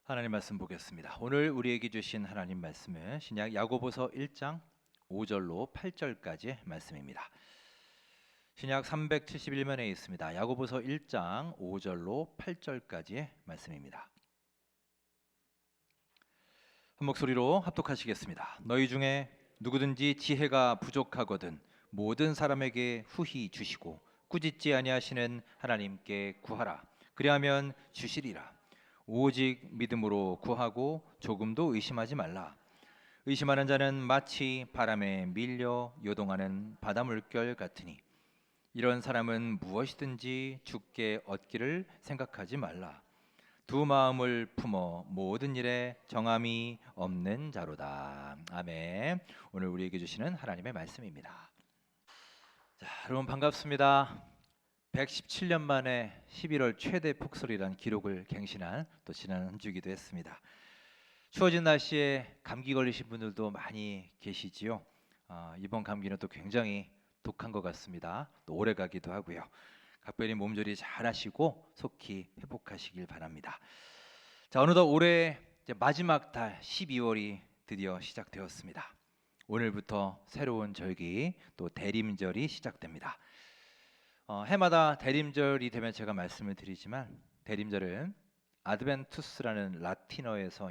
하나님 말씀 보겠습니다. 오늘 우리에게 주신 하나님 말씀은 신약 야고보서 1장 5절로 8절까지 말씀입니다. 신약 371면에 있습니다. 야고보서 1장 5절로 8절까지의 말씀입니다. 한 목소리로 합독하시겠습니다. 너희 중에 누구든지 지혜가 부족하거든 모든 사람에게 후히 주시고 꾸짖지 아니하시는 하나님께 구하라. 그리하면 주시리라. 오직 믿음으로 구하고 조금도 의심하지 말라. 의심하는 자는 마치 바람에 밀려 요동하는 바다 물결 같으니 이런 사람은 무엇이든지 주께 얻기를 생각하지 말라. 두 마음을 품어 모든 일에 정함이 없는 자로다. 아멘. 오늘 우리에게 주시는 하나님의 말씀입니다. 자, 여러분 반갑습니다. 117년 만에 11월 최대 폭설이라는 기록을 갱신한 또 지난 한 주기도 했습니다. 추워진 날씨에 감기 걸리신 분들도 많이 계시지요. 이번 감기는 또 굉장히 독한 것 같습니다. 또 오래 가기도 하고요. 각별히 몸조리 잘 하시고 속히 회복하시길 바랍니다. 자, 어느덧 올해 이제 마지막 달 12월이 드디어 시작되었습니다. 오늘부터 새로운 절기 또 대림절이 시작됩니다. 해마다 대림절이 되면 제가 말씀을 드리지만 대림절은 아드벤투스라는 라틴어에서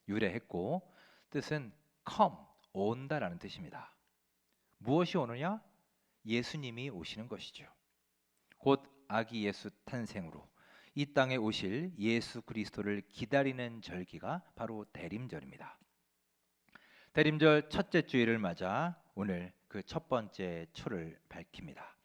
유래했고 뜻은 come, 온다라는 뜻입니다. 무엇이 오느냐? 예수님이 오시는 것이죠. 곧 아기 예수 탄생으로 이 땅에 오실 예수 그리스도를 기다리는 절기가 바로 대림절입니다. 대림절 첫째 주일을 맞아 오늘 그 첫 번째 초를 밝힙니다.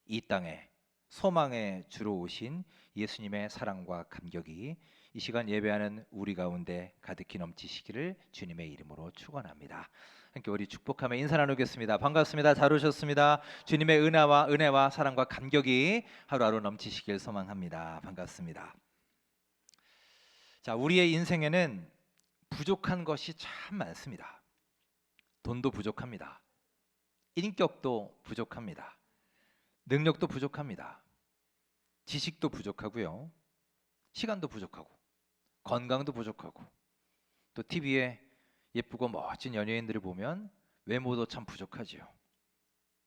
이 땅에 소망의 주로 오신 예수님의 사랑과 감격이 이 시간 예배하는 우리 가운데 가득히 넘치시기를 주님의 이름으로 축원합니다. 함께 우리 축복하며 인사 나누겠습니다. 반갑습니다. 잘 오셨습니다. 주님의 은혜와 사랑과 감격이 하루하루 넘치시길 소망합니다. 반갑습니다. 자, 우리의 인생에는 부족한 것이 참 많습니다. 돈도 부족합니다. 인격도 부족합니다. 능력도 부족합니다. 지식도 부족하고요. 시간도 부족하고 건강도 부족하고 또 TV에 예쁘고 멋진 연예인들을 보면 외모도 참 부족하지요.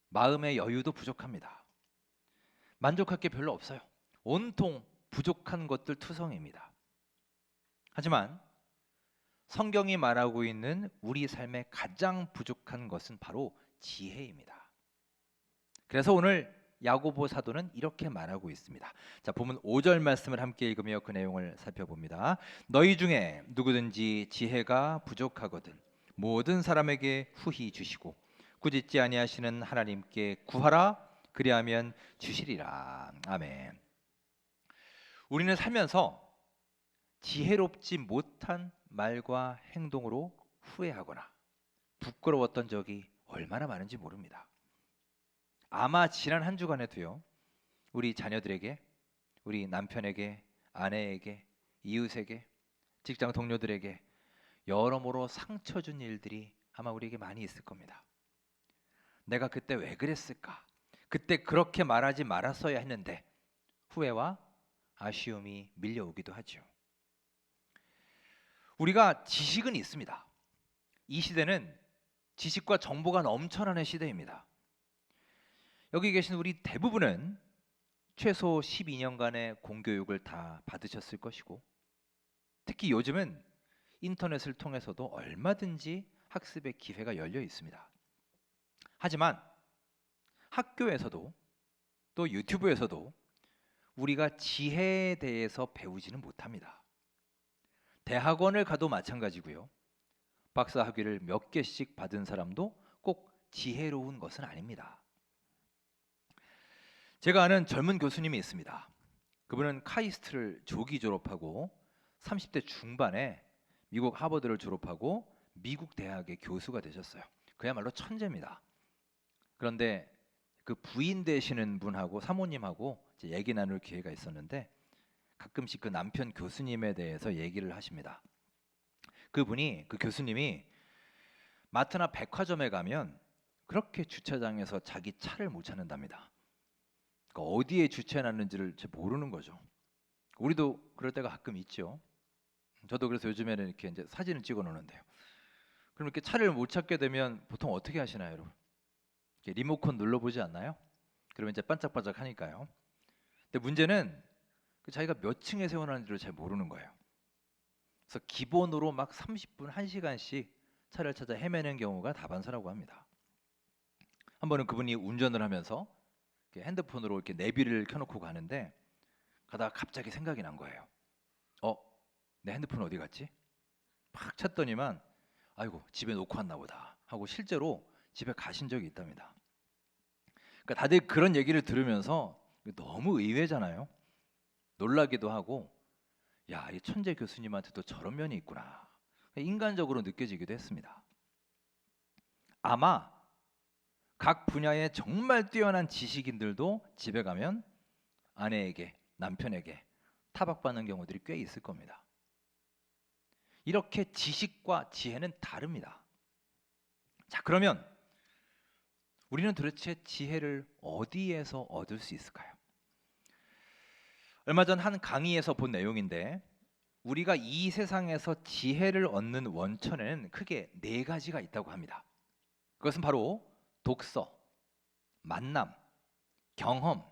마음의 여유도 부족합니다. 만족할 게 별로 없어요. 온통 부족한 것들 투성입니다. 하지만 성경이 말하고 있는 우리 삶의 가장 부족한 것은 바로 지혜입니다. 그래서 오늘 야고보 사도는 이렇게 말하고 있습니다. 자, 본문 5절 말씀을 함께 읽으며 그 내용을 살펴봅니다. 너희 중에 누구든지 지혜가 부족하거든 모든 사람에게 후히 주시고 꾸짖지 아니하시는 하나님께 구하라. 그리하면 주시리라. 아멘. 우리는 살면서 지혜롭지 못한 말과 행동으로 후회하거나 부끄러웠던 적이 얼마나 많은지 모릅니다. 아마 지난 한 주간에도요, 우리 자녀들에게, 우리 남편에게, 아내에게, 이웃에게, 직장 동료들에게 여러모로 상처 준 일들이 아마 우리에게 많이 있을 겁니다. 내가 그때 왜 그랬을까? 그때 그렇게 말하지 말았어야 했는데 후회와 아쉬움이 밀려오기도 하죠. 우리가 지식은 있습니다. 이 시대는 지식과 정보가 넘쳐나는 시대입니다. 여기 계신 우리 대부분은 최소 12년간의 공교육을 다 받으셨을 것이고 특히 요즘은 인터넷을 통해서도 얼마든지 학습의 기회가 열려 있습니다. 하지만 학교에서도 또 유튜브에서도 우리가 지혜에 대해서 배우지는 못합니다. 대학원을 가도 마찬가지고요. 박사 학위를 몇 개씩 받은 사람도 꼭 지혜로운 것은 아닙니다. 제가 아는 젊은 교수님이 있습니다. 그분은 카이스트를 조기 졸업하고 30대 중반에 미국 하버드를 졸업하고 미국 대학의 교수가 되셨어요. 그야말로 천재입니다. 그런데 그 부인 되시는 분하고 사모님하고 이제 얘기 나눌 기회가 있었는데 가끔씩 그 남편 교수님에 대해서 얘기를 하십니다. 그 교수님이 마트나 백화점에 가면 그렇게 주차장에서 자기 차를 못 찾는답니다. 그러니까 어디에 주차해놨는지를 잘 모르는 거죠. 우리도 그럴 때가 가끔 있죠. 저도 그래서 요즘에는 이렇게 이제 사진을 찍어 놓는데요. 그럼 이렇게 차를 못 찾게 되면 보통 어떻게 하시나요, 여러분? 이렇게 리모컨 눌러보지 않나요? 그러면 이제 반짝반짝 하니까요. 근데 문제는 그 자기가 몇 층에 세워놨는지를 잘 모르는 거예요. 그래서 기본으로 막 30분, 1시간씩 차를 찾아 헤매는 경우가 다반사라고 합니다. 한 번은 그분이 운전을 하면서 이렇게 핸드폰으로 이렇게 내비를 켜놓고 가는데 가다가 갑자기 생각이 난 거예요. 어, 내 핸드폰 어디 갔지? 막 찾더니만 아이고 집에 놓고 왔나 보다 하고 실제로 집에 가신 적이 있답니다. 그러니까 다들 그런 얘기를 들으면서 너무 의외잖아요. 놀라기도 하고 야, 이 천재 교수님한테도 저런 면이 있구나. 인간적으로 느껴지기도 했습니다. 아마 각 분야에 정말 뛰어난 지식인들도 집에 가면 아내에게, 남편에게 타박받는 경우들이 꽤 있을 겁니다. 이렇게 지식과 지혜는 다릅니다. 자, 그러면 우리는 도대체 지혜를 어디에서 얻을 수 있을까요? 얼마 전 한 강의에서 본 내용인데 우리가 이 세상에서 지혜를 얻는 원천에는 크게 네 가지가 있다고 합니다. 그것은 바로 독서, 만남, 경험,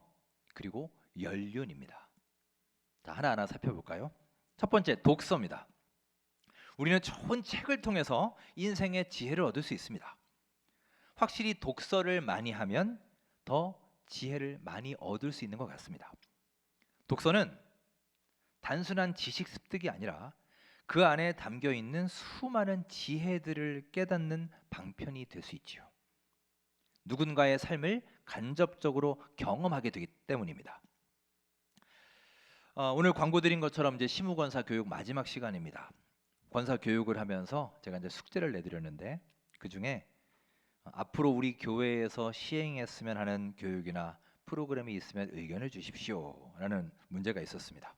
그리고 연륜입니다. 자, 하나하나 살펴볼까요? 첫 번째, 독서입니다. 우리는 좋은 책을 통해서 인생의 지혜를 얻을 수 있습니다. 확실히 독서를 많이 하면 더 지혜를 많이 얻을 수 있는 것 같습니다. 독서는 단순한 지식 습득이 아니라 그 안에 담겨 있는 수많은 지혜들을 깨닫는 방편이 될 수 있지요. 누군가의 삶을 간접적으로 경험하게 되기 때문입니다. 오늘 광고 드린 것처럼 이제 시무권사 교육 마지막 시간입니다. 권사 교육을 하면서 제가 이제 숙제를 내드렸는데 그 중에 앞으로 우리 교회에서 시행했으면 하는 교육이나 프로그램이 있으면 의견을 주십시오라는 문제가 있었습니다.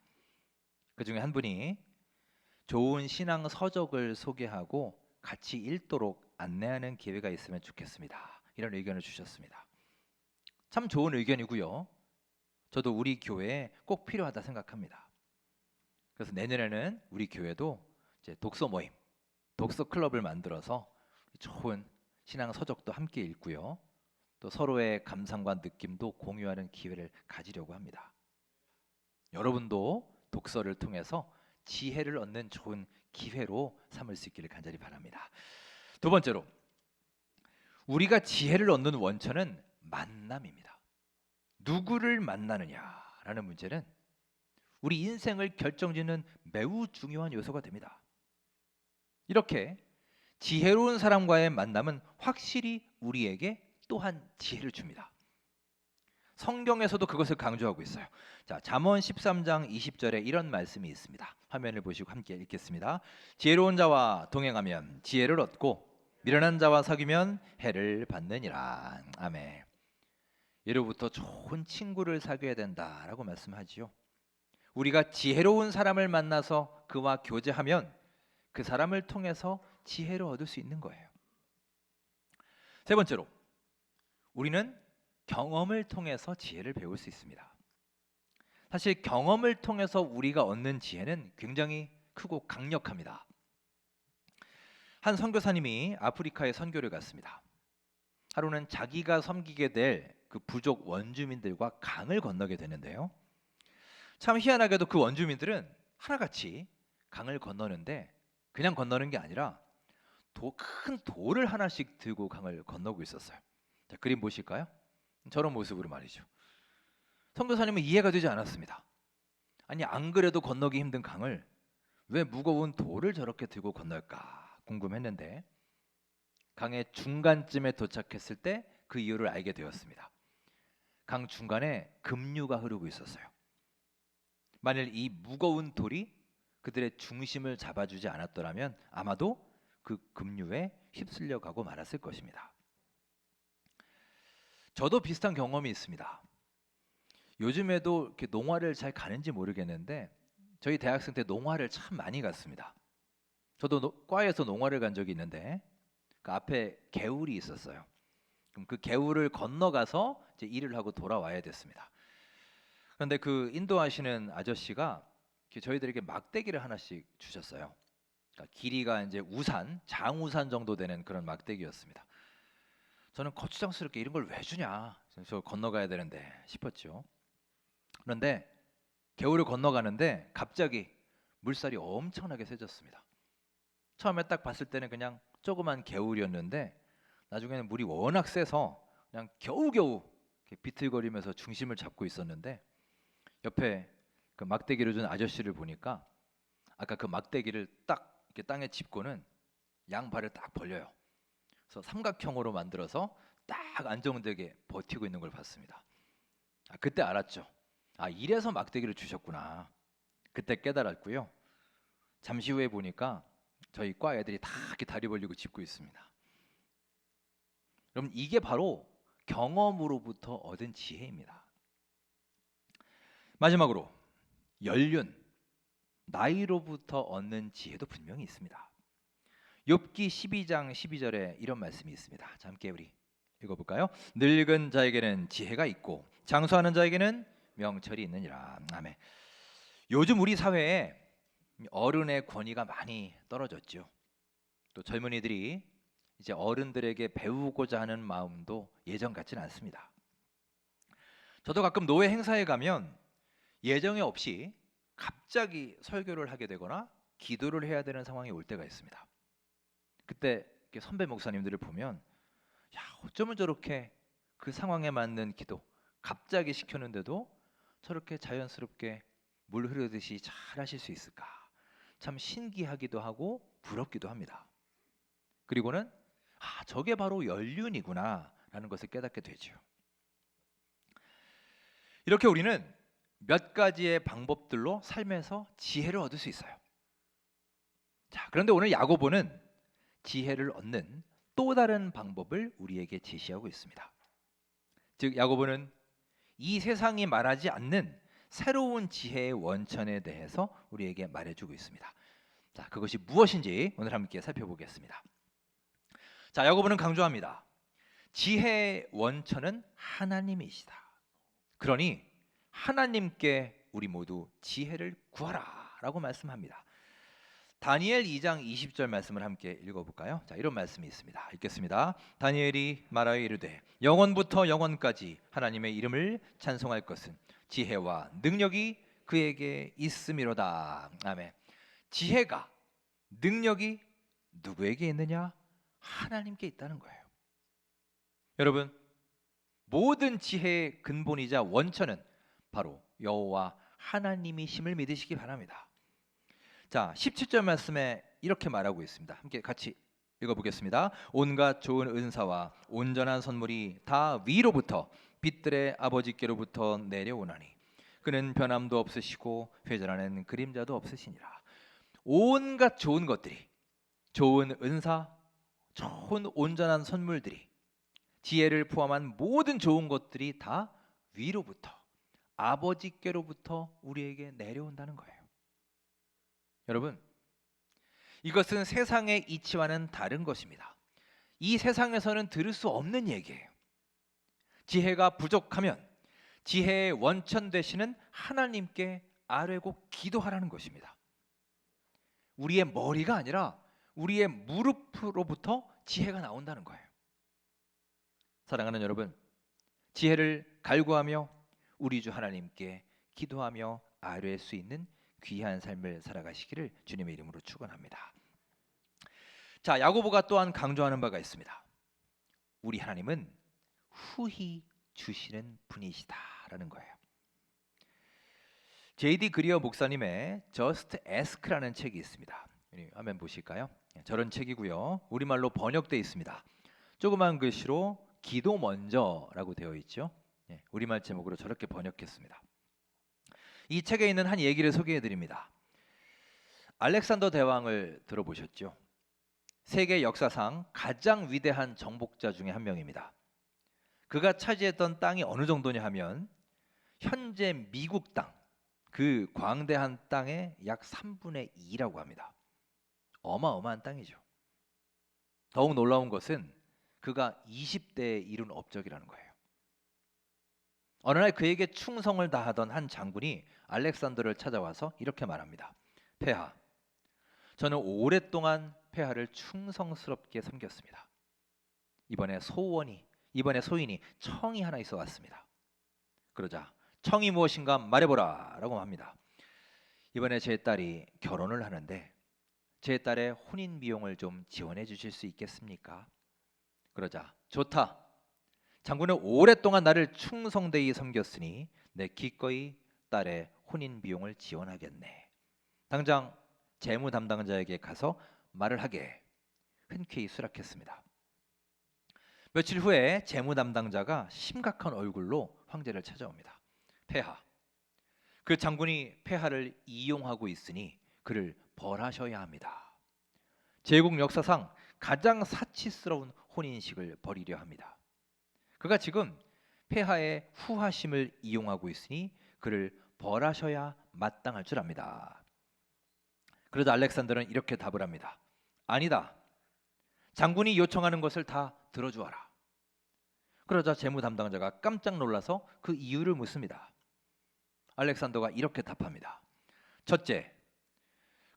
그 중에 한 분이 좋은 신앙 서적을 소개하고 같이 읽도록 안내하는 기회가 있으면 좋겠습니다. 이런 의견을 주셨습니다. 참 좋은 의견이고요. 저도 우리 교회에 꼭 필요하다 생각합니다. 그래서 내년에는 우리 교회도 이제 독서 모임, 독서 클럽을 만들어서 좋은 신앙 서적도 함께 읽고요. 또 서로의 감상과 느낌도 공유하는 기회를 가지려고 합니다. 여러분도 독서를 통해서 지혜를 얻는 좋은 기회로 삼을 수 있기를 간절히 바랍니다. 두 번째로 우리가 지혜를 얻는 원천은 만남입니다. 누구를 만나느냐라는 문제는 우리 인생을 결정짓는 매우 중요한 요소가 됩니다. 이렇게 지혜로운 사람과의 만남은 확실히 우리에게 또한 지혜를 줍니다. 성경에서도 그것을 강조하고 있어요. 자, 잠언 13장 20절에 이런 말씀이 있습니다. 화면을 보시고 함께 읽겠습니다. 지혜로운 자와 동행하면 지혜를 얻고 미련한 자와 사귀면 해를 받느니라. 아멘. 예로부터 좋은 친구를 사귀어야 된다라고 말씀하지요. 우리가 지혜로운 사람을 만나서 그와 교제하면 그 사람을 통해서 지혜를 얻을 수 있는 거예요. 세 번째로 우리는 경험을 통해서 지혜를 배울 수 있습니다. 사실 경험을 통해서 우리가 얻는 지혜는 굉장히 크고 강력합니다. 한 선교사님이 아프리카에 선교를 갔습니다. 하루는 자기가 섬기게 될 그 부족 원주민들과 강을 건너게 되는데요. 참 희한하게도 그 원주민들은 하나같이 강을 건너는데 그냥 건너는 게 아니라 큰 돌을 하나씩 들고 강을 건너고 있었어요. 자, 그림 보실까요? 저런 모습으로 말이죠. 선교사님은 이해가 되지 않았습니다. 아니 안 그래도 건너기 힘든 강을 왜 무거운 돌을 저렇게 들고 건널까 궁금했는데 강의 중간쯤에 도착했을 때 그 이유를 알게 되었습니다. 강 중간에 급류가 흐르고 있었어요. 만일 이 무거운 돌이 그들의 중심을 잡아주지 않았더라면 아마도 그 급류에 휩쓸려 가고 말았을 것입니다. 저도 비슷한 경험이 있습니다. 요즘에도 이렇게 농화를 잘 가는지 모르겠는데 저희 대학생 때 농화를 참 많이 갔습니다. 저도 과에서 농화를 간 적이 있는데 그 앞에 개울이 있었어요. 그럼 그 개울을 건너가서 이제 일을 하고 돌아와야 됐습니다. 그런데 그 인도하시는 아저씨가 저희들에게 막대기를 하나씩 주셨어요. 그러니까 길이가 이제 우산, 장우산 정도 되는 그런 막대기였습니다. 저는 거추장스럽게 이런 걸 왜 주냐? 저 건너가야 되는데 싶었죠. 그런데 겨울을 건너가는데 갑자기 물살이 엄청나게 세졌습니다. 처음에 딱 봤을 때는 그냥 조그만 개울이었는데 나중에는 물이 워낙 세서 그냥 겨우겨우 이렇게 비틀거리면서 중심을 잡고 있었는데 옆에 그 막대기를 준 아저씨를 보니까 아까 그 막대기를 딱 이렇게 땅에 짚고는 양발을 딱 벌려요. 그래서 삼각형으로 만들어서 딱 안정되게 버티고 있는 걸 봤습니다. 그때 알았죠. 이래서 막대기를 주셨구나. 그때 깨달았고요. 잠시 후에 보니까 저희 과 애들이 다 이렇게 다리 벌리고 짚고 있습니다. 여러분, 이게 바로 경험으로부터 얻은 지혜입니다. 마지막으로 연륜, 나이로부터 얻는 지혜도 분명히 있습니다. 욥기 12장 12절에 이런 말씀이 있습니다. 자, 함께 우리 읽어볼까요? 늙은 자에게는 지혜가 있고 장수하는 자에게는 명철이 있느니라. 아멘. 요즘 우리 사회에 어른의 권위가 많이 떨어졌죠. 또 젊은이들이 이제 어른들에게 배우고자 하는 마음도 예전 같지는 않습니다. 저도 가끔 노회 행사에 가면 예정에 없이 갑자기 설교를 하게 되거나 기도를 해야 되는 상황이 올 때가 있습니다. 그때 선배 목사님들을 보면 어쩌면 저렇게 그 상황에 맞는 기도 갑자기 시켰는데도 저렇게 자연스럽게 물 흐르듯이 잘 하실 수 있을까? 참 신기하기도 하고 부럽기도 합니다. 그리고는 저게 바로 연륜이구나 라는 것을 깨닫게 되죠. 이렇게 우리는 몇 가지의 방법들로 삶에서 지혜를 얻을 수 있어요. 자, 그런데 오늘 야고보는 지혜를 얻는 또 다른 방법을 우리에게 제시하고 있습니다. 즉 야고보는 이 세상이 말하지 않는 새로운 지혜의 원천에 대해서 우리에게 말해주고 있습니다. 자, 그것이 무엇인지 오늘 함께 살펴보겠습니다. 자, 야고보는 강조합니다. 지혜의 원천은 하나님이시다. 그러니 하나님께 우리 모두 지혜를 구하라라고 말씀합니다. 다니엘 2장 20절 말씀을 함께 읽어볼까요? 자, 이런 말씀이 있습니다. 읽겠습니다. 다니엘이 말하여 이르되 영원부터 영원까지 하나님의 이름을 찬송할 것은 지혜와 능력이 그에게 있음이로다. 아멘. 지혜가, 능력이 누구에게 있느냐? 하나님께 있다는 거예요. 여러분, 모든 지혜의 근본이자 원천은 바로 여호와 하나님이심을 믿으시기 바랍니다. 자, 17절 말씀에 이렇게 말하고 있습니다. 함께 같이 읽어보겠습니다. 온갖 좋은 은사와 온전한 선물이 다 위로부터 빛들의 아버지께로부터 내려오나니 그는 변함도 없으시고 회전하는 그림자도 없으시니라. 온갖 좋은 것들이, 좋은 은사, 좋은 온전한 선물들이, 지혜를 포함한 모든 좋은 것들이 다 위로부터 아버지께로부터 우리에게 내려온다는 거예요. 여러분, 이것은 세상의 이치와는 다른 것입니다. 이 세상에서는 들을 수 없는 얘기예요. 지혜가 부족하면 지혜의 원천 되시는 하나님께 아뢰고 기도하라는 것입니다. 우리의 머리가 아니라 우리의 무릎으로부터 지혜가 나온다는 거예요. 사랑하는 여러분, 지혜를 갈구하며 우리 주 하나님께 기도하며 아뢰 수 있는 귀한 삶을 살아가시기를 주님의 이름으로 축원합니다. 자, 야고보가 또한 강조하는 바가 있습니다. 우리 하나님은 후히 주시는 분이시다라는 거예요. J.D. 그리어 목사님의 Just Ask라는 책이 있습니다. 화면 보실까요? 저런 책이고요. 우리말로 번역되어 있습니다. 조그만 글씨로 기도 먼저라고 되어 있죠. 우리말 제목으로 저렇게 번역했습니다. 이 책에 있는 한 얘기를 소개해 드립니다. 알렉산더 대왕을 들어보셨죠? 세계 역사상 가장 위대한 정복자 중에 한 명입니다. 그가 차지했던 땅이 어느 정도냐 하면 현재 미국 땅, 그 광대한 땅의 약 3분의 2라고 합니다. 어마어마한 땅이죠. 더욱 놀라운 것은 그가 20대에 이룬 업적이라는 거예요. 어느 날 그에게 충성을 다하던 한 장군이 알렉산더를 찾아와서 이렇게 말합니다. 폐하, 저는 오랫동안 폐하를 충성스럽게 섬겼습니다. 이번에 소인이 청이 하나 있어 왔습니다. 그러자 청이 무엇인가 말해보라라고 합니다. 이번에 제 딸이 결혼을 하는데 제 딸의 혼인 비용을 좀 지원해 주실 수 있겠습니까? 그러자 좋다. 장군은 오랫동안 나를 충성되이 섬겼으니 내 기꺼이 딸의 혼인 비용을 지원하겠네. 당장 재무 담당자에게 가서 말을 하게. 흔쾌히 수락했습니다. 며칠 후에 재무 담당자가 심각한 얼굴로 황제를 찾아옵니다. 폐하, 그 장군이 폐하를 이용하고 있으니 그를 벌하셔야 합니다. 제국 역사상 가장 사치스러운 혼인식을 벌이려 합니다. 그가 지금 폐하의 후하심을 이용하고 있으니 그를 벌하셔야 마땅할 줄 압니다. 그러자 알렉산더는 이렇게 답을 합니다. 아니다. 장군이 요청하는 것을 다 들어주어라. 그러자 재무 담당자가 깜짝 놀라서 그 이유를 묻습니다. 알렉산더가 이렇게 답합니다. 첫째,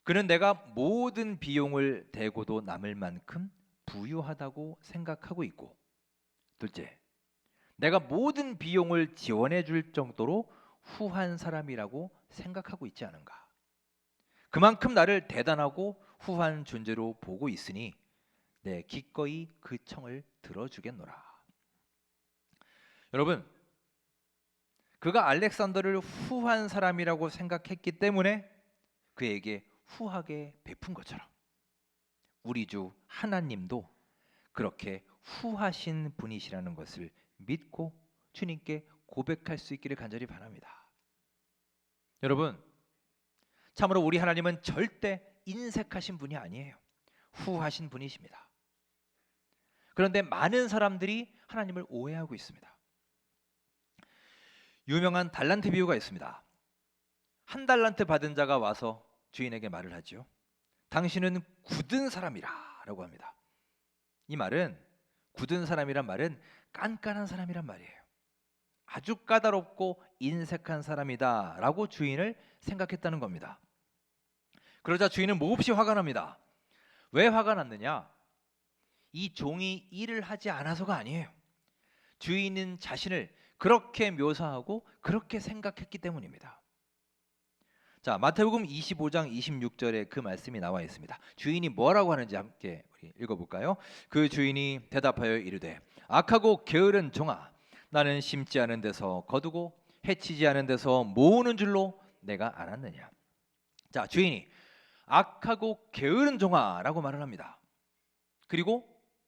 그는 내가 모든 비용을 대고도 남을 만큼 부유하다고 생각하고 있고, 둘째, 내가 모든 비용을 지원해 줄 정도로 후한 사람이라고 생각하고 있지 않은가. 그만큼 나를 대단하고 후한 존재로 보고 있으니 내 기꺼이 그 청을 들어주겠노라. 여러분, 그가 알렉산더를 후한 사람이라고 생각했기 때문에 그에게 후하게 베푼 것처럼 우리 주 하나님도 그렇게 후하신 분이시라는 것을 믿고 주님께 고백할 수 있기를 간절히 바랍니다. 여러분, 참으로 우리 하나님은 절대 인색하신 분이 아니에요. 후하신 분이십니다. 그런데 많은 사람들이 하나님을 오해하고 있습니다. 유명한 달란트 비유가 있습니다. 한 달란트 받은 자가 와서 주인에게 말을 하죠. 당신은 굳은 사람이라라고 합니다. 이 말은 굳은 사람이란 말은 깐깐한 사람이란 말이에요. 아주 까다롭고 인색한 사람이다라고 주인을 생각했다는 겁니다. 그러자 주인은 몹시 화가 납니다. 왜 화가 났느냐? 이 종이 일을 하지 않아서가 아니에요. 주인은 자신을 그렇게 묘사하고 그렇게 생각했기 때문입니다. 자, 마태복음 25장 26절에 그 말씀이 나와 있습니다. 주인이 뭐라고 하는지 함께 우리 읽어볼까요? 그 주인이 대답하여 이르되 악하고 게으른 종아, 나는 심지 않은 데서 거두고 해치지 않은 데서 모으는 줄로 내가 알았느냐. 자, 주인이 악하고 게으른 종아라고 말을 합니다. 그리고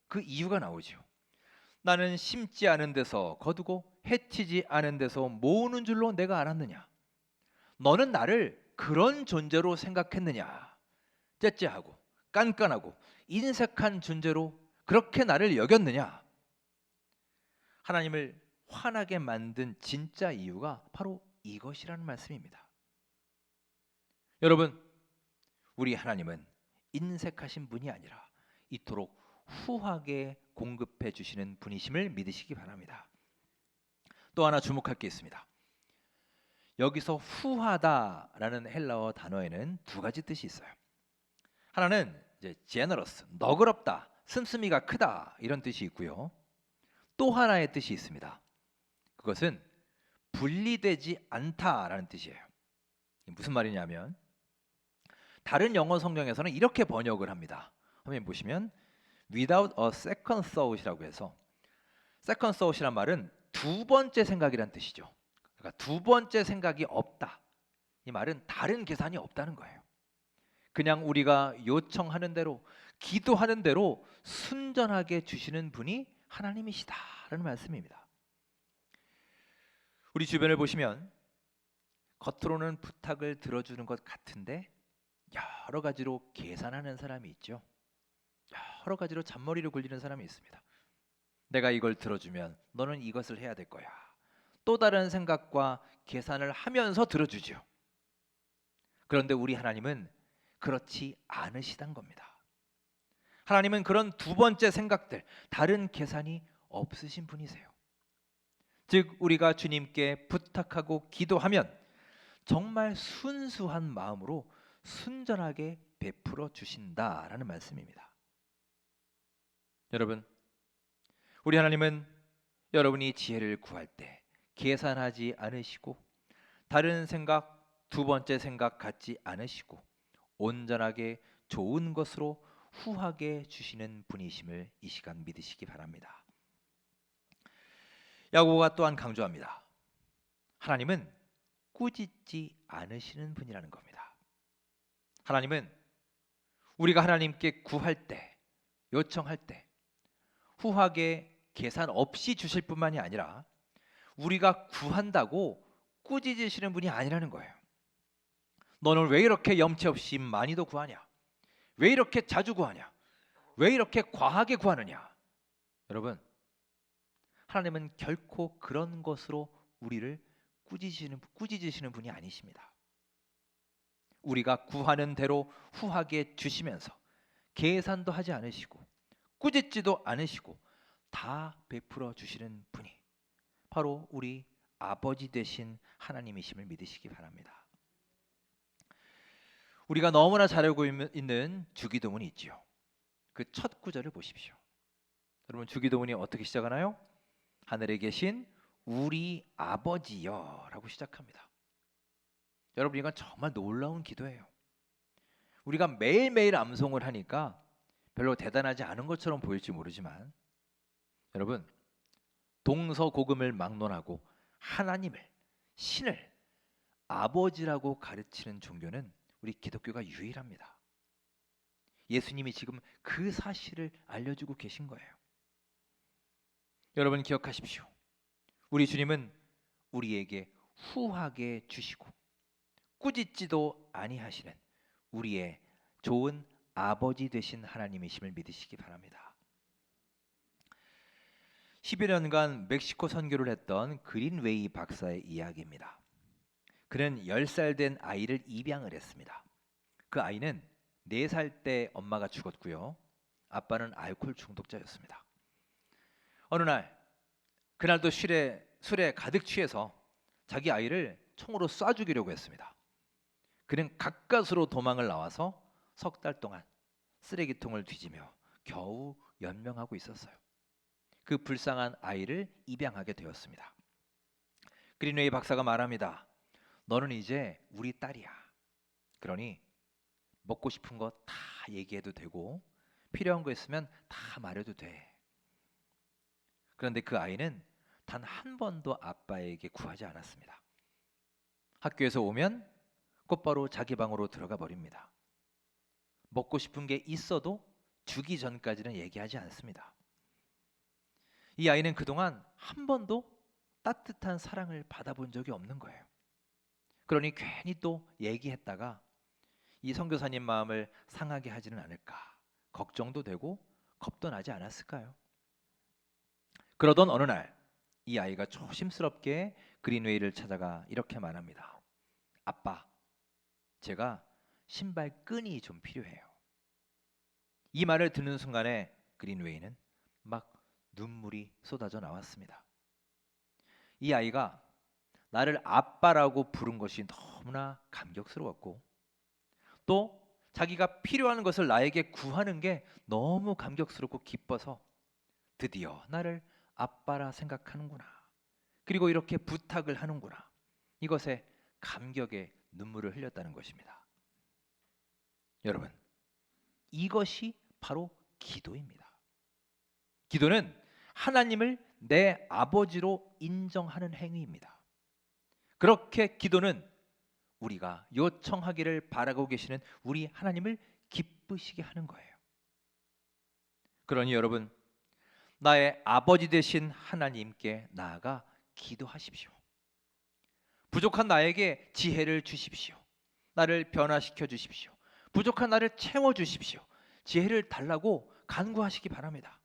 그 이유가 나오죠. 나는 심지 않은 데서 거두고 해치지 않은 데서 모으는 줄로 내가 알았느냐. 너는 나를 그런 존재로 생각했느냐. 째째하고 깐깐하고 인색한 존재로 그렇게 나를 여겼느냐. 하나님을 화나게 만든 진짜 이유가 바로 이것이라는 말씀입니다. 여러분, 우리 하나님은 인색하신 분이 아니라 이토록 후하게 공급해 주시는 분이심을 믿으시기 바랍니다. 또 하나 주목할 게 있습니다. 여기서 후하다라는 헬라어 단어에는 두 가지 뜻이 있어요. 하나는 이제 generous, 너그럽다, 씀씀이가 크다 이런 뜻이 있고요. 또 하나의 뜻이 있습니다. 그것은 분리되지 않다라는 뜻이에요. 무슨 말이냐면 다른 영어 성경에서는 이렇게 번역을 합니다. 화면 보시면 without a second thought이라고 해서 second thought이란 말은 두 번째 생각이란 뜻이죠. 그러니까 두 번째 생각이 없다. 이 말은 다른 계산이 없다는 거예요. 그냥 우리가 요청하는 대로 기도하는 대로 순전하게 주시는 분이 하나님이시다라는 말씀입니다. 우리 주변을 보시면 겉으로는 부탁을 들어주는 것 같은데 여러 가지로 계산하는 사람이 있죠. 여러 가지로 잔머리를 굴리는 사람이 있습니다. 내가 이걸 들어주면 너는 이것을 해야 될 거야. 또 다른 생각과 계산을 하면서 들어주죠. 그런데 우리 하나님은 그렇지 않으시단 겁니다. 하나님은 그런 두 번째 생각들, 다른 계산이 없으신 분이세요. 즉 우리가 주님께 부탁하고 기도하면 정말 순수한 마음으로 순전하게 베풀어 주신다라는 말씀입니다. 여러분, 우리 하나님은 여러분이 지혜를 구할 때 계산하지 않으시고 다른 생각, 두 번째 생각 갖지 않으시고 온전하게 좋은 것으로 후하게 주시는 분이심을 이 시간 믿으시기 바랍니다. 야고보가 또한 강조합니다. 하나님은 꾸짖지 않으시는 분이라는 겁니다. 하나님은 우리가 하나님께 구할 때, 요청할 때 후하게 계산 없이 주실 뿐만이 아니라 우리가 구한다고 꾸짖으시는 분이 아니라는 거예요. 너는 왜 이렇게 염치 없이 많이도 구하냐? 왜 이렇게 자주 구하냐? 왜 이렇게 과하게 구하느냐? 여러분, 하나님은 결코 그런 것으로 우리를 꾸짖으시는 분이 아니십니다. 우리가 구하는 대로 후하게 주시면서 계산도 하지 않으시고 꾸짖지도 않으시고 다 베풀어 주시는 분이 바로 우리 아버지 되신 하나님이심을 믿으시기 바랍니다. 우리가 너무나 잘 알고 있는 주기도문이 있지요. 그 첫 구절을 보십시오. 여러분, 주기도문이 어떻게 시작하나요? 하늘에 계신 우리 아버지여 라고 시작합니다. 여러분, 이건 정말 놀라운 기도예요. 우리가 매일매일 암송을 하니까 별로 대단하지 않은 것처럼 보일지 모르지만 여러분, 동서고금을 막론하고 하나님을, 신을 아버지라고 가르치는 종교는 우리 기독교가 유일합니다. 예수님이 지금 그 사실을 알려주고 계신 거예요. 여러분 기억하십시오. 우리 주님은 우리에게 후하게 주시고 꾸짖지도 아니하시는 우리의 좋은 아버지 되신 하나님이심을 믿으시기 바랍니다. 10여 년간 멕시코 선교를 했던 그린웨이 박사의 이야기입니다. 그는 10살 된 아이를 입양을 했습니다. 그 아이는 4살 때 엄마가 죽었고요. 아빠는 알코올 중독자였습니다. 어느 날, 그날도 술에 가득 취해서 자기 아이를 총으로 쏴 죽이려고 했습니다. 그는 가까스로 도망을 나와서 석 달 동안 쓰레기통을 뒤지며 겨우 연명하고 있었어요. 그 불쌍한 아이를 입양하게 되었습니다. 그린웨이 박사가 말합니다. 너는 이제 우리 딸이야. 그러니 먹고 싶은 거 다 얘기해도 되고 필요한 거 있으면 다 말해도 돼. 그런데 그 아이는 단 한 번도 아빠에게 구하지 않았습니다. 학교에서 오면 곧바로 자기 방으로 들어가 버립니다. 먹고 싶은 게 있어도 주기 전까지는 얘기하지 않습니다. 이 아이는 그동안 한 번도 따뜻한 사랑을 받아본 적이 없는 거예요. 그러니 괜히 또 얘기했다가 이 선교사님 마음을 상하게 하지는 않을까 걱정도 되고 겁도 나지 않았을까요? 그러던 어느 날 이 아이가 조심스럽게 그린웨이를 찾아가 이렇게 말합니다. 아빠, 제가 신발 끈이 좀 필요해요. 이 말을 듣는 순간에 그린웨이는 막 눈물이 쏟아져 나왔습니다. 이 아이가 나를 아빠라고 부른 것이 너무나 감격스러웠고 또 자기가 필요한 것을 나에게 구하는 게 너무 감격스럽고 기뻐서 드디어 나를 아빠라 생각하는구나. 그리고 이렇게 부탁을 하는구나. 이것에 감격의 눈물을 흘렸다는 것입니다. 여러분, 이것이 바로 기도입니다. 기도는 하나님을 내 아버지로 인정하는 행위입니다. 그렇게 기도는 우리가 요청하기를 바라고 계시는 우리 하나님을 기쁘시게 하는 거예요. 그러니 여러분, 나의 아버지 되신 하나님께 나아가 기도하십시오. 부족한 나에게 지혜를 주십시오. 나를 변화시켜 주십시오. 부족한 나를 채워 주십시오. 지혜를 달라고 간구하시기 바랍니다.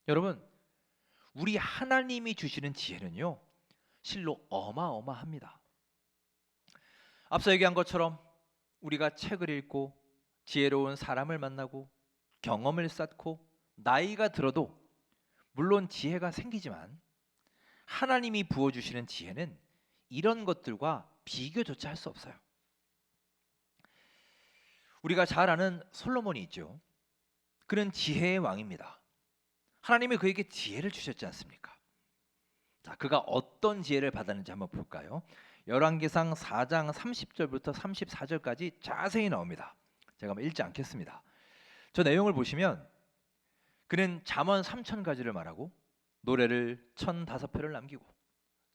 여러분, 우리 하나님이 주시는 지혜는요, 실로 어마어마합니다. 앞서 얘기한 것처럼 우리가 책을 읽고 지혜로운 사람을 만나고 경험을 쌓고 나이가 들어도 물론 지혜가 생기지만 하나님이 부어주시는 지혜는 이런 것들과 비교조차 할 수 없어요. 우리가 잘 아는 솔로몬이 있죠. 그는 지혜의 왕입니다. 하나님이 그에게 지혜를 주셨지 않습니까? 자, 그가 어떤 지혜를 받았는지 한번 볼까요? 열왕기상 4장 30절부터 34절까지 자세히 나옵니다. 제가 한번 읽지 않겠습니다. 저 내용을 보시면 그는 잠언 3,000가지를 말하고 노래를 1,005편을 남기고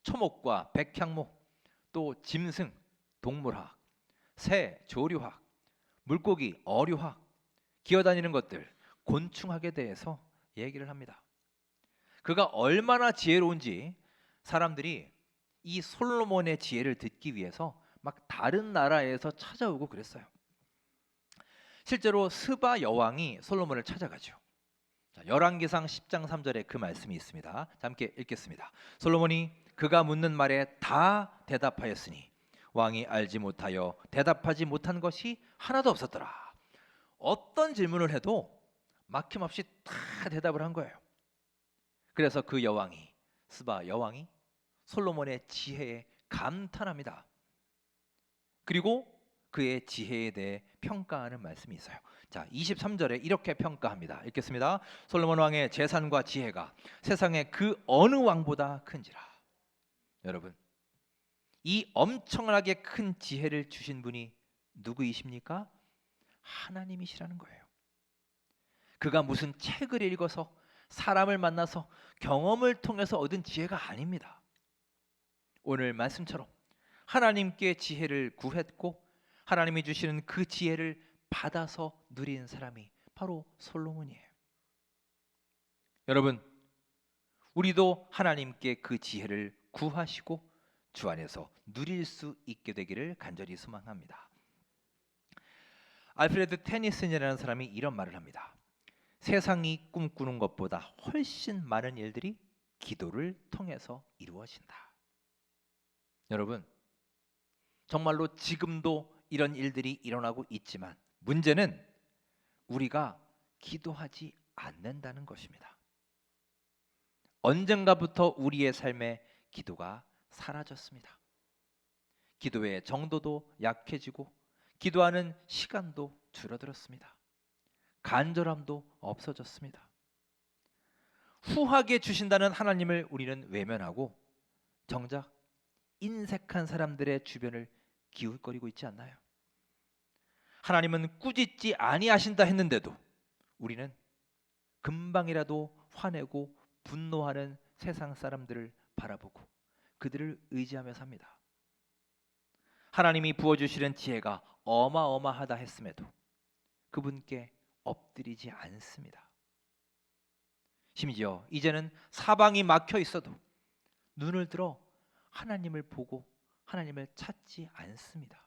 초목과 백향목, 또 짐승, 동물학, 새, 조류학, 물고기, 어류학, 기어다니는 것들, 곤충학에 대해서 얘기를 합니다. 그가 얼마나 지혜로운지 사람들이 이 솔로몬의 지혜를 듣기 위해서 막 다른 나라에서 찾아오고 그랬어요. 실제로 스바 여왕이 솔로몬을 찾아가죠. 자, 열왕기상 10장 3절에 그 말씀이 있습니다. 자, 함께 읽겠습니다. 솔로몬이 그가 묻는 말에 다 대답하였으니 왕이 알지 못하여 대답하지 못한 것이 하나도 없었더라. 어떤 질문을 해도 막힘없이 다 대답을 한 거예요. 그래서 그 여왕이, 스바 여왕이 솔로몬의 지혜에 감탄합니다. 그리고 그의 지혜에 대해 평가하는 말씀이 있어요. 자, 23절에 이렇게 평가합니다. 읽겠습니다. 솔로몬 왕의 재산과 지혜가 세상에 그 어느 왕보다 큰지라. 여러분, 이 엄청나게 큰 지혜를 주신 분이 누구이십니까? 하나님이시라는 거예요. 그가 무슨 책을 읽어서 사람을 만나서 경험을 통해서 얻은 지혜가 아닙니다. 오늘 말씀처럼 하나님께 지혜를 구했고 하나님이 주시는 그 지혜를 받아서 누린 사람이 바로 솔로몬이에요. 여러분, 우리도 하나님께 그 지혜를 구하시고 주 안에서 누릴 수 있게 되기를 간절히 소망합니다. 알프레드 테니슨이라는 사람이 이런 말을 합니다. 세상이 꿈꾸는 것보다 훨씬 많은 일들이 기도를 통해서 이루어진다. 여러분, 정말로 지금도 이런 일들이 일어나고 있지만 문제는 우리가 기도하지 않는다는 것입니다. 언젠가부터 우리의 삶에 기도가 사라졌습니다. 기도의 정도도 약해지고 기도하는 시간도 줄어들었습니다. 간절함도 없어졌습니다. 후하게 주신다는 하나님을 우리는 외면하고 정작 인색한 사람들의 주변을 기웃거리고 있지 않나요? 하나님은 꾸짖지 아니하신다 했는데도 우리는 금방이라도 화내고 분노하는 세상 사람들을 바라보고 그들을 의지하며 삽니다. 하나님이 부어주시는 지혜가 어마어마하다 했음에도 그분께 엎드리지 않습니다. 심지어 이제는 사방이 막혀 있어도 눈을 들어 하나님을 보고 하나님을 찾지 않습니다.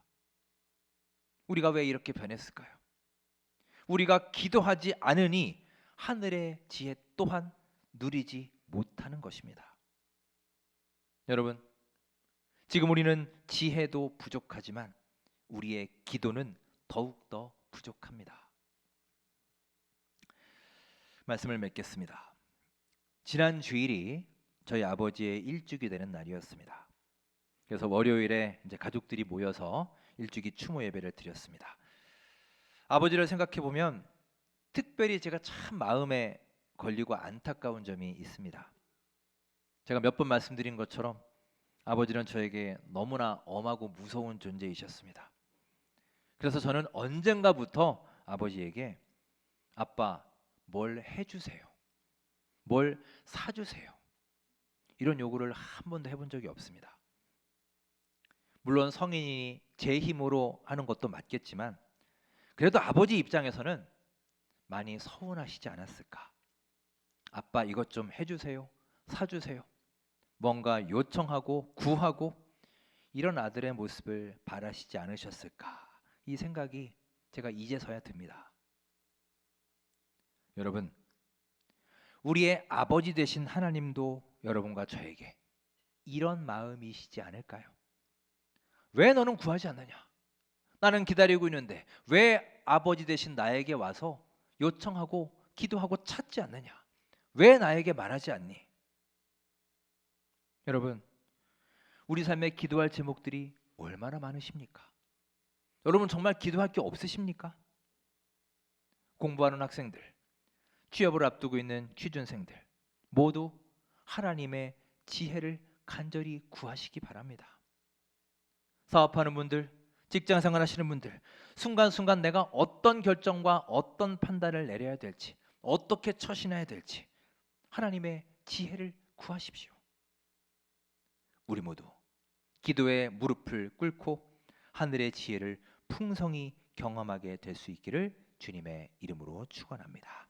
우리가 왜 이렇게 변했을까요? 우리가 기도하지 않으니 하늘의 지혜 또한 누리지 못하는 것입니다. 여러분, 지금 우리는 지혜도 부족하지만 우리의 기도는 더욱더 부족합니다. 말씀을 맺겠습니다. 지난 주일이 저희 아버지의 일주기 되는 날이었습니다. 그래서 월요일에 이제 가족들이 모여서 일주기 추모 예배를 드렸습니다. 아버지를 생각해 보면 특별히 제가 참 마음에 걸리고 안타까운 점이 있습니다. 제가 몇 번 말씀드린 것처럼 아버지는 저에게 너무나 엄하고 무서운 존재이셨습니다. 그래서 저는 언젠가부터 아버지에게 아빠 뭘 해주세요, 뭘 사주세요 이런 요구를 한 번도 해본 적이 없습니다. 물론 성인이 제 힘으로 하는 것도 맞겠지만 그래도 아버지 입장에서는 많이 서운하시지 않았을까. 아빠 이것 좀 해주세요, 사주세요, 뭔가 요청하고 구하고 이런 아들의 모습을 바라시지 않으셨을까, 이 생각이 제가 이제서야 듭니다. 여러분, 우리의 아버지 되신 하나님도 여러분과 저에게 이런 마음이시지 않을까요? 왜 너는 구하지 않느냐? 나는 기다리고 있는데 왜 아버지 되신 나에게 와서 요청하고 기도하고 찾지 않느냐? 왜 나에게 말하지 않니? 여러분, 우리 삶에 기도할 제목들이 얼마나 많으십니까? 여러분 정말 기도할 게 없으십니까? 공부하는 학생들, 취업을 앞두고 있는 취준생들 모두 하나님의 지혜를 간절히 구하시기 바랍니다. 사업하는 분들, 직장 생활하시는 분들, 순간순간 내가 어떤 결정과 어떤 판단을 내려야 될지, 어떻게 처신해야 될지 하나님의 지혜를 구하십시오. 우리 모두 기도의 무릎을 꿇고 하늘의 지혜를 풍성히 경험하게 될 수 있기를 주님의 이름으로 축원합니다.